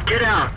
Get out!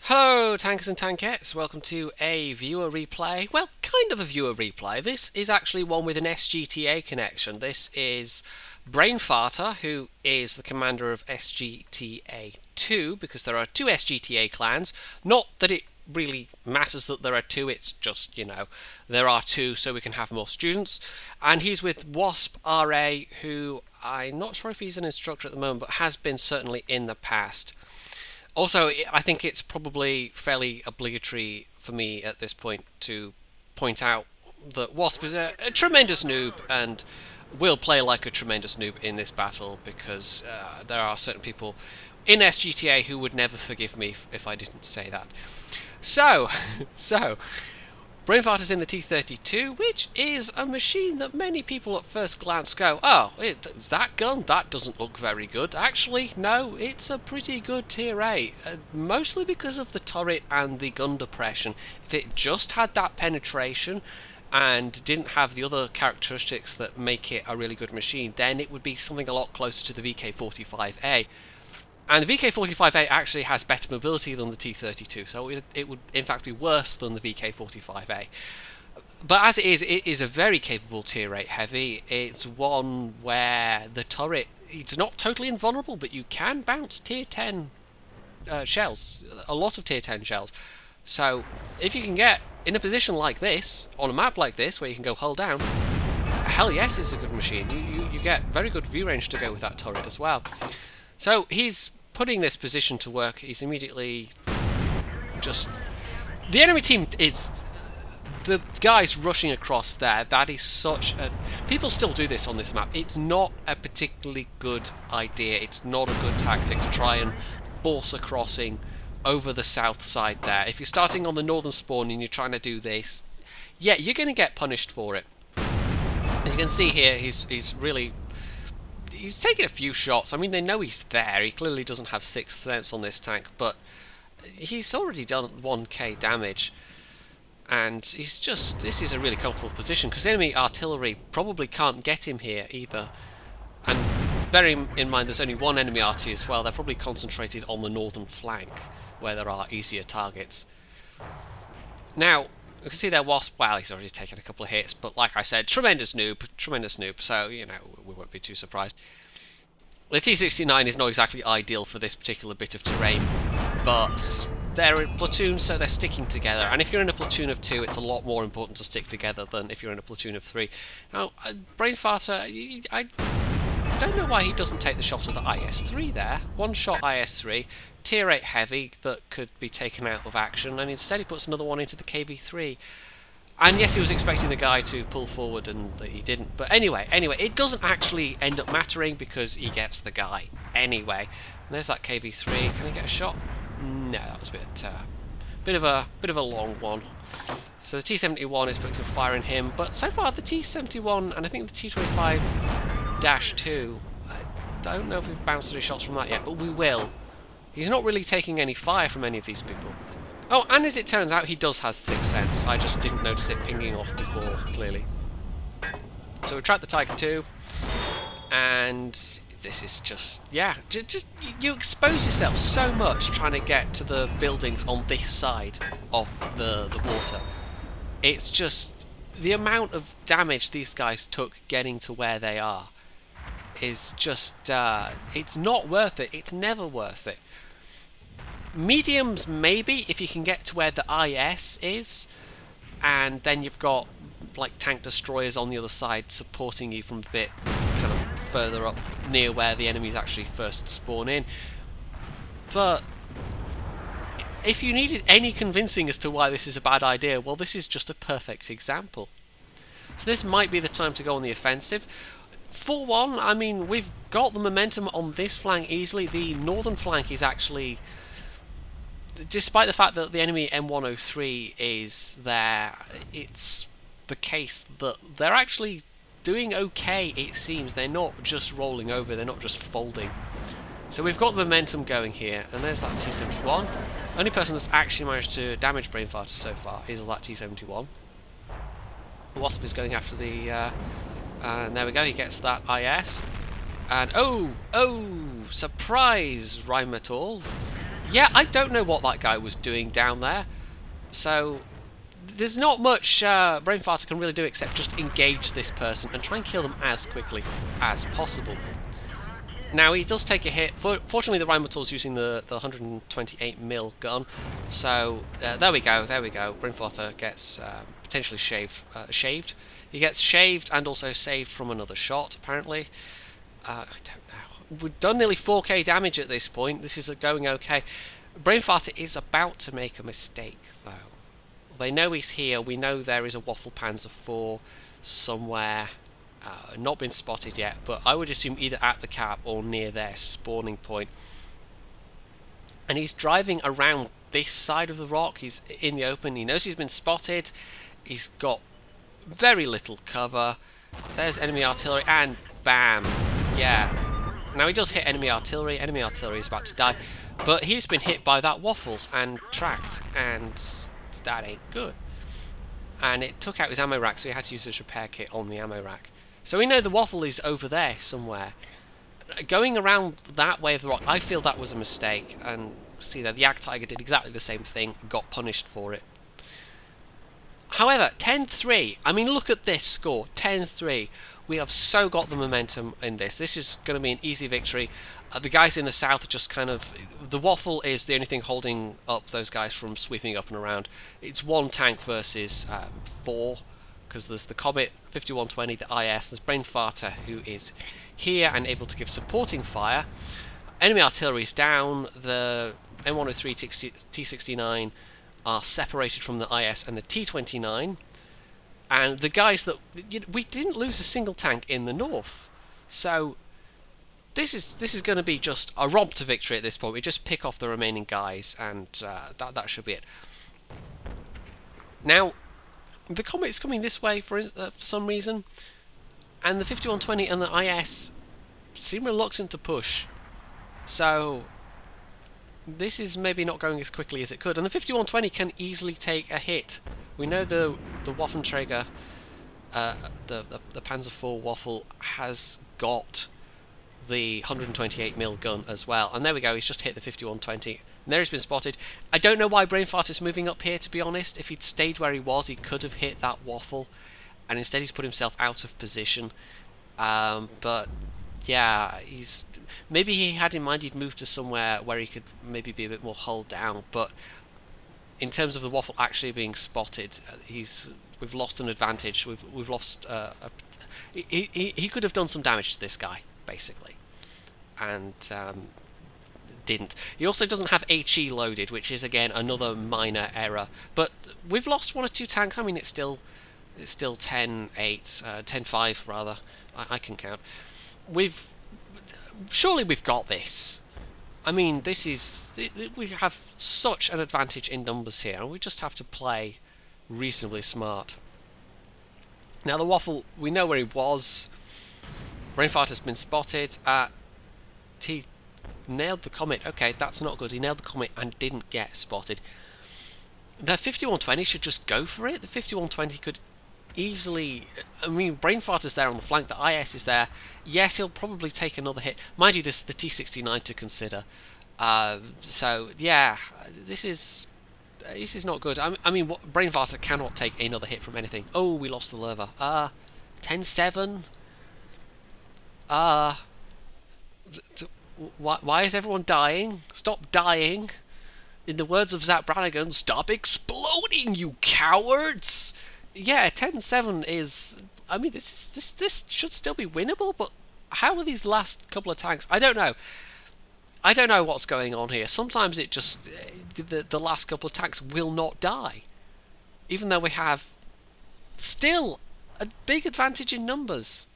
Hello tankers and tankettes, welcome to a viewer replay. Well, kind of a viewer replay. This is actually one with an SGTA connection. This is Brainfarter, who is the commander of SGTA 2, because there are two SGTA clans. Not that it really matters that there are two, it's just, you know, there are two so we can have more students. And he's with Wasp RA, who I'm not sure if he's an instructor at the moment, but has been certainly in the past. Also, I think it's probably fairly obligatory for me at this point to point out that Wasp is a tremendous noob and will play like a tremendous noob in this battle, because there are certain people in SGTA who would never forgive me if I didn't say that. So Brainfarter's in the T32, which is a machine that many people at first glance go, oh, that gun, that doesn't look very good. Actually, no, it's a pretty good tier 8, mostly because of the turret and the gun depression. If it just had that penetration and didn't have the other characteristics that make it a really good machine, then it would be something a lot closer to the VK45A. And the VK45A actually has better mobility than the T32, so it would in fact be worse than the VK45A. But as it is a very capable tier 8 heavy. It's one where the turret, it's not totally invulnerable, but you can bounce tier 10 shells, a lot of tier 10 shells. So if you can get in a position like this, on a map like this, where you can go hull down, hell yes, it's a good machine. You get very good view range to go with that turret as well. So he's putting this position to work. He's immediately just... The enemy team is... The guys rushing across there, that is such a... People still do this on this map. It's not a particularly good idea. It's not a good tactic to try and force a crossing over the south side there. If you're starting on the northern spawn and you're trying to do this, yeah, you're going to get punished for it. As you can see here, he's really... He's taken a few shots. I mean, they know he's there. He clearly doesn't have 6th sense on this tank, but he's already done 1k damage. And he's just... This is a really comfortable position, because enemy artillery probably can't get him here either. And bearing in mind there's only one enemy RT as well, they're probably concentrated on the northern flank, where there are easier targets. Now, you can see there Wasp, well, he's already taken a couple of hits, but like I said, tremendous noob, so, you know, we won't be too surprised. The T69 is not exactly ideal for this particular bit of terrain, but they're in platoons, so they're sticking together, and if you're in a platoon of 2, it's a lot more important to stick together than if you're in a platoon of 3. Now, Brainfarter, I don't know why he doesn't take the shot of the IS-3 there. One shot IS-3, tier 8 heavy that could be taken out of action, and instead he puts another one into the KB3. And yes, he was expecting the guy to pull forward, and he didn't. But anyway, it doesn't actually end up mattering because he gets the guy anyway. And there's that KB3. Can he get a shot? No, that was a bit of a long one. So the T71 is putting some fire in him, but so far the T71 and I think the T25-2, I don't know if we've bounced any shots from that yet, but we will. He's not really taking any fire from any of these people. Oh, and as it turns out, he does have 6th sense. I just didn't notice it pinging off before, clearly. So we track the Tiger 2, and this is just, yeah, just you expose yourself so much trying to get to the buildings on this side of the water. It's just, the amount of damage these guys took getting to where they are is just, it's not worth it. It's never worth it. Mediums, maybe, if you can get to where the IS is, and then you've got like tank destroyers on the other side supporting you from a bit kind of further up near where the enemies actually first spawn in. But if you needed any convincing as to why this is a bad idea, well, this is just a perfect example. So this might be the time to go on the offensive. For one, I mean, we've got the momentum on this flank easily. The northern flank is actually, despite the fact that the enemy M103 is there, it's the case that they're actually doing okay, it seems. They're not just rolling over, they're not just folding. So we've got the momentum going here, and there's that T71. Only person that's actually managed to damage Brainfarter so far is that T71. Wasp is going after the... and there we go, he gets that IS. And oh, surprise, Rhymatool. Yeah, I don't know what that guy was doing down there. So there's not much Brainfarter can really do except just engage this person and try and kill them as quickly as possible. Now he does take a hit. Fortunately, the Rhymatool's using the 128mm gun, so there we go. Brainfarter gets potentially shaved. He gets shaved and also saved from another shot, apparently. I don't know. We've done nearly 4k damage at this point. This is going okay. Brainfarter is about to make a mistake, though. They know he's here. We know there is a Waffle Panzer IV somewhere. Not been spotted yet, but I would assume either at the cap or near their spawning point. And he's driving around this side of the rock. He's in the open. He knows he's been spotted. He's got very little cover. There's enemy artillery, and bam. Yeah. Now he does hit enemy artillery. Enemy artillery is about to die, but he's been hit by that waffle and tracked, and that ain't good. And it took out his ammo rack, so he had to use his repair kit on the ammo rack. So we know the waffle is over there somewhere. Going around that way of the rock, I feel that was a mistake. And see that the Yak Tiger did exactly the same thing, got punished for it. However, 10-3. I mean, look at this score, 10-3. We have so got the momentum in this. This is going to be an easy victory. The guys in the south are just kind of... The waffle is the only thing holding up those guys from sweeping up and around. It's one tank versus 4. Because there's the Comet 5120, the IS, there's Brainfarter, who is here and able to give supporting fire. Enemy artillery is down, the M103 T69 are separated from the IS and the T29. And the guys that... we didn't lose a single tank in the north. So this is going to be just a romp to victory at this point. We just pick off the remaining guys, and that should be it. Now, the Comet's coming this way for some reason, and the 5120 and the IS seem reluctant to push. So this is maybe not going as quickly as it could, and the 5120 can easily take a hit. We know the Waffenträger, the Panzer IV Waffle has got the 128mm gun as well, and there we go. He's just hit the 5120. And there he's been spotted. I don't know why Brainfarter's moving up here, to be honest. If he'd stayed where he was, he could have hit that waffle. And instead he's put himself out of position. But, yeah, maybe he had in mind he'd move to somewhere where he could maybe be a bit more hull down. But in terms of the waffle actually being spotted, we've lost an advantage. We've lost... he could have done some damage to this guy, basically. And... didn't. He also doesn't have HE loaded, which is again another minor error. But we've lost one or two tanks. I mean, it's still 10-8, 10-5 rather. I can count. Surely we've got this. I mean, we have such an advantage in numbers here, and we just have to play reasonably smart. Now the waffle, we know where he was. Brainfarter's been spotted. He nailed the Comet. Okay, that's not good. He nailed the Comet and didn't get spotted. The 5120 should just go for it. The 5120 could easily... I mean, Brainfarter's there on the flank. The IS is there. Yes, he'll probably take another hit. Mind you, this is the T69 to consider. So, yeah, this is not good. I mean, Brainfarter cannot take another hit from anything. Oh, we lost the Lerva. 10-7. Why is everyone dying? Stop dying. In the words of Zap Brannigan, stop exploding, you cowards! Yeah, 10-7 is... I mean, this should still be winnable, but how are these last couple of tanks? I don't know. I don't know what's going on here. Sometimes it just... The last couple of tanks will not die. Even though we have still a big advantage in numbers.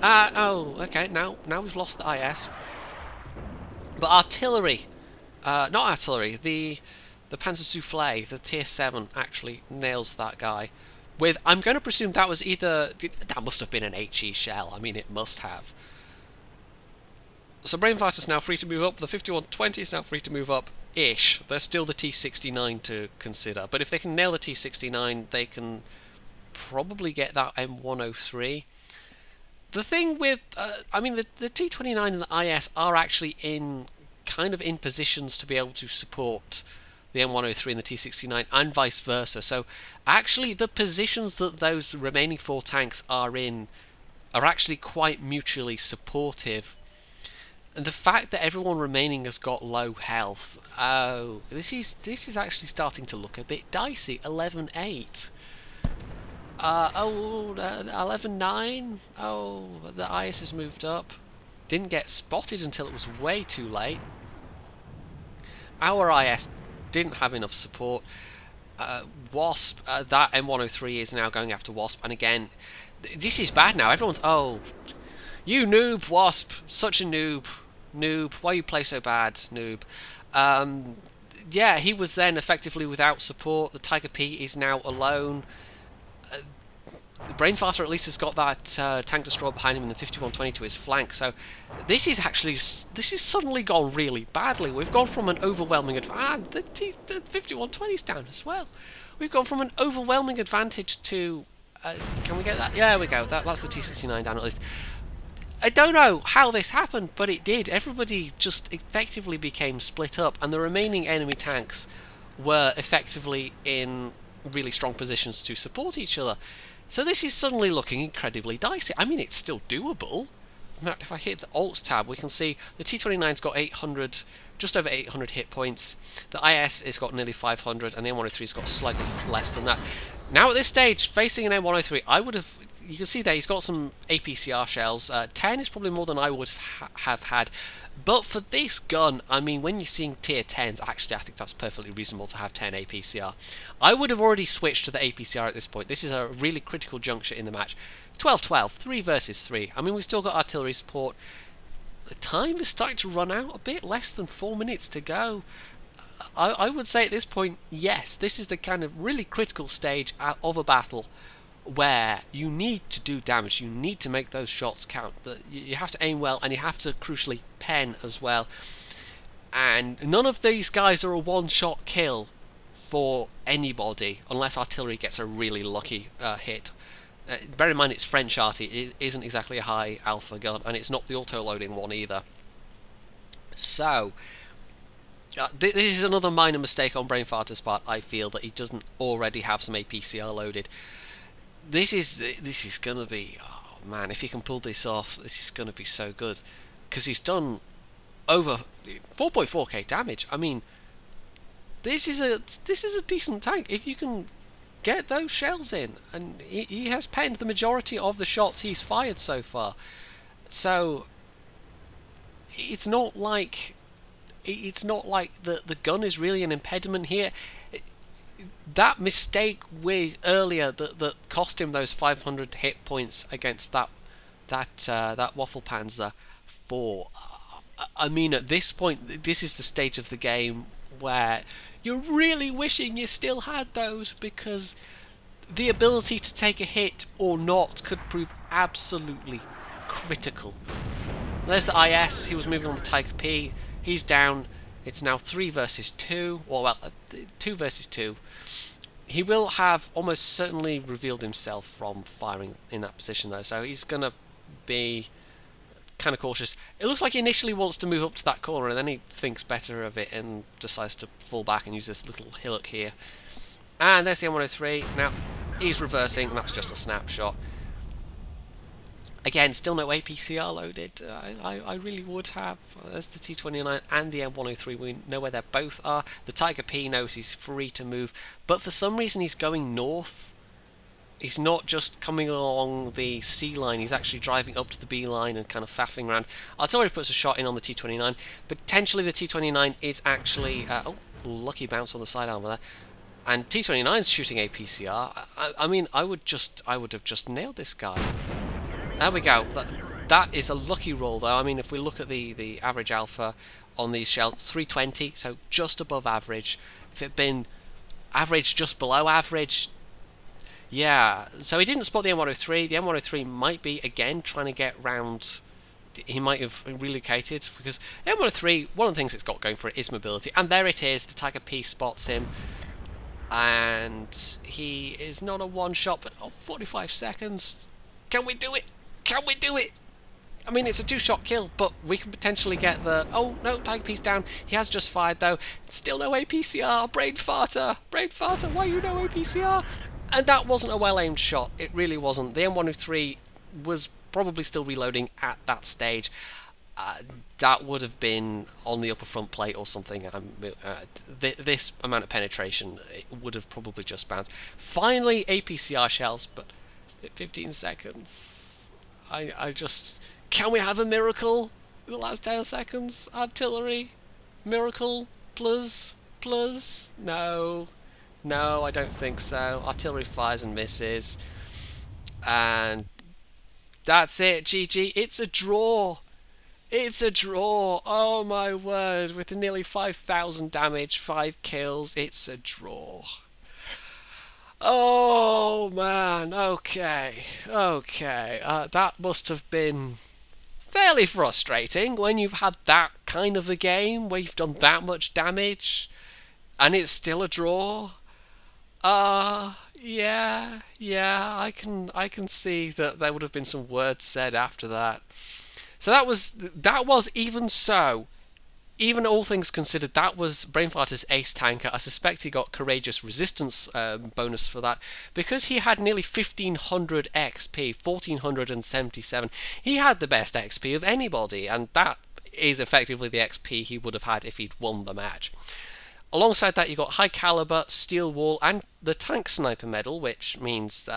Oh, okay, now we've lost the IS. But artillery, not artillery, the Panzer Soufflé, the tier 7, actually nails that guy. With, I'm going to presume that was either, that must have been an HE shell, I mean it must have. So Brainfarter's now free to move up, the 5120 is now free to move up-ish. There's still the T69 to consider, but if they can nail the T69, they can probably get that M103. The thing with, I mean, the T29 and the IS are actually kind of in positions to be able to support the M103 and the T69 and vice versa. So actually the positions that those remaining 4 tanks are in are actually quite mutually supportive. And the fact that everyone remaining has got low health, oh, this is actually starting to look a bit dicey. 11-8. 11-9. Oh, the IS has moved up. Didn't get spotted until it was way too late. Our IS didn't have enough support. Wasp, that M103 is now going after Wasp, and again, this is bad now. Everyone's, oh, you noob, Wasp, such a noob, why you play so bad, noob. Yeah, he was then effectively without support. The Tiger P is now alone. The Brainfarter at least has got that tank destroyer behind him in the 5120 to his flank, so this is suddenly gone really badly. We've gone from an overwhelming advantage. The 5120's down as well. We've gone from an overwhelming advantage to can we get that? Yeah, there we go. That's the T69 down at least. I don't know how this happened, but it did. Everybody just effectively became split up, and the remaining enemy tanks were effectively in really strong positions to support each other. So this is suddenly looking incredibly dicey. I mean, it's still doable. In fact, if I hit the Alt tab, we can see the T29's got 800, just over 800 hit points. The IS has got nearly 500, and the M103's got slightly less than that. Now at this stage, facing an M103, I would have... You can see there, he's got some APCR shells. 10 is probably more than I would have had. But for this gun, I mean, when you're seeing tier 10s, actually, I think that's perfectly reasonable to have 10 APCR. I would have already switched to the APCR at this point. This is a really critical juncture in the match. 12-12, 3 versus 3. I mean, we've still got artillery support. The time is starting to run out a bit, less than 4 minutes to go. I would say at this point, yes, this is the kind of really critical stage of a battle where you need to do damage, you need to make those shots count. You have to aim well, and you have to crucially pen as well. And none of these guys are a one-shot kill for anybody unless artillery gets a really lucky hit. Bear in mind it's French arty, it isn't exactly a high alpha gun, and it's not the auto-loading one either. So this is another minor mistake on Brainfarter's part. I feel that he doesn't already have some APCR loaded. This is gonna be, oh man, if he can pull this off, this is gonna be so good, because he's done over 4.4k damage. I mean, this is a decent tank if you can get those shells in, and he has penned the majority of the shots he's fired so far. So it's not like the gun is really an impediment here. That mistake earlier that cost him those 500 hit points against that Waffle Panzer 4. I mean, at this point, this is the stage of the game where you're really wishing you still had those, because the ability to take a hit or not could prove absolutely critical. There's the IS. He was moving on the Tiger P. He's down. It's now 3 versus 2, or well, 2 versus 2. He will have almost certainly revealed himself from firing in that position though, so he's going to be kind of cautious. It looks like he initially wants to move up to that corner, and then he thinks better of it and decides to fall back and use this little hillock here. And there's the M103. Now, he's reversing, and that's just a snapshot. Again, still no APCR loaded. I really would have. There's the T29 and the M103. We know where they both are. The Tiger P knows he's free to move, but for some reason he's going north. He's not just coming along the C line. He's actually driving up to the B line and kind of faffing around. Artillery puts a shot in on the T29. Potentially the T29 is actually... oh, lucky bounce on the side armor there. And T29's shooting APCR. I mean, I would have just nailed this guy. There we go. That is a lucky roll, though. I mean, if we look at the average alpha on these shells, 320, so just above average. If it had been average, just below average, yeah. So he didn't spot the M103. The M103 might be, again, trying to get round. He might have relocated, because the M103, one of the things it's got going for it is mobility. And there it is. The Tiger P spots him. And he is not a one-shot, but 45 seconds. Can we do it? Can we do it? I mean, it's a two-shot kill, but we can potentially get the... Oh, no, Tiger Piece down. He has just fired, though. Still no APCR. Brainfarter. Brainfarter, why you no APCR? And that wasn't a well-aimed shot. It really wasn't. The M103 was probably still reloading at that stage. That would have been on the upper front plate or something. This amount of penetration, it would have probably just bounced. Finally, APCR shells, but 15 seconds. I just... Can we have a miracle in the last 10 seconds? Artillery? Miracle? Plus? No. No, I don't think so. Artillery fires and misses. And that's it, GG. It's a draw. It's a draw. Oh my word. With nearly 5,000 damage, 5 kills, it's a draw. Oh man, okay. That must have been fairly frustrating when you've had that kind of a game where you've done that much damage and it's still a draw. Yeah, I can see that there would have been some words said after that. So that was even all things considered, that was Brainfarter's ace tanker. I suspect he got courageous resistance bonus for that, because he had nearly 1500 XP, 1477. He had the best XP of anybody, and that is effectively the XP he would have had if he'd won the match. Alongside that, you got high caliber, steel wall, and the tank sniper medal, which means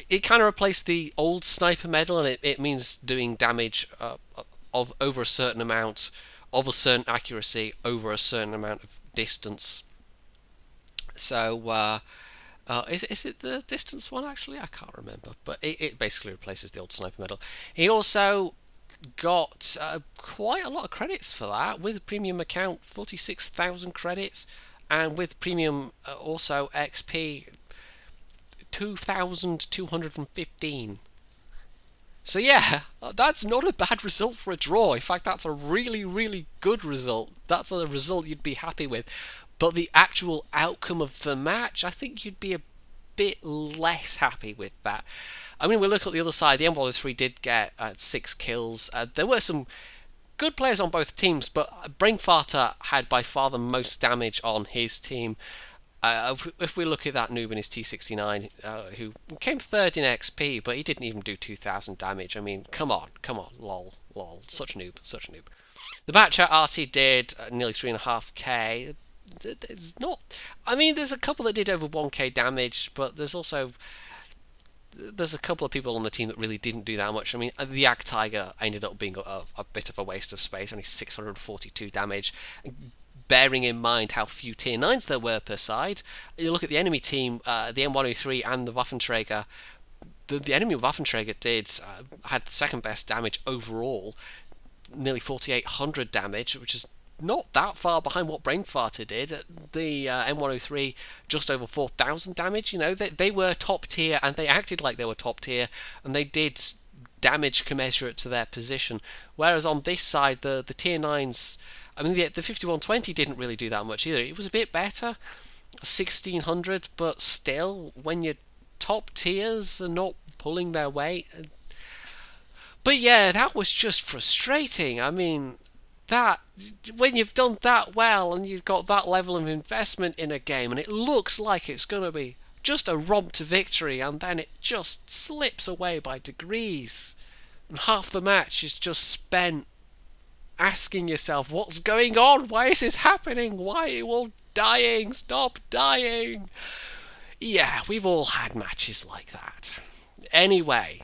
it kind of replaced the old sniper medal, and it means doing damage of over a certain amount, of a certain accuracy, over a certain amount of distance. So, is it the distance one actually? I can't remember, but it basically replaces the old sniper medal. He also got quite a lot of credits for that, with premium account 46,000 credits, and with premium also XP 2,215. So yeah, that's not a bad result for a draw. In fact, that's a really good result. That's a result you'd be happy with. But the actual outcome of the match, I think you'd be a bit less happy with that. I mean, we look at the other side. The M103 did get 6 kills. There were some good players on both teams, but Brainfarter had by far the most damage on his team. If we look at that noob in his T69, who came third in XP, but he didn't even do 2,000 damage. I mean, come on, lol, such a noob. The Batchat RT did nearly 3.5k. There's not... I mean, there's a couple that did over 1k damage, but there's also... There's a couple of people on the team that really didn't do that much. I mean, the Ag Tiger ended up being a bit of a waste of space, only 642 damage. Bearing in mind how few tier 9s there were per side. You look at the enemy team, the M103 and the Waffenträger. The enemy Waffenträger had the second best damage overall, nearly 4,800 damage, which is not that far behind what Brainfarter did. The M103 just over 4,000 damage. You know, they were top tier, and they acted like they were top tier, and they did damage commensurate to their position. Whereas on this side, the tier 9s, I mean, the 5120 didn't really do that much either. It was a bit better, 1,600, but still, when your top tiers are not pulling their weight. But yeah, that was just frustrating. I mean, that when you've done that well and you've got that level of investment in a game, and it looks like it's going to be just a romp to victory, and then it just slips away by degrees, and half the match is just spent asking yourself, what's going on? Why is this happening? Why are you all dying? Stop dying. Yeah, we've all had matches like that. Anyway,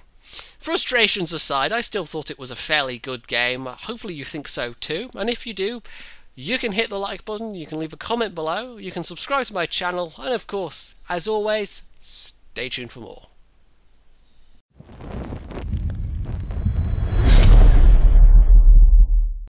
frustrations aside, I still thought it was a fairly good game. Hopefully you think so too, and if you do, you can hit the like button, you can leave a comment below, you can subscribe to my channel, and of course, as always, stay tuned for more.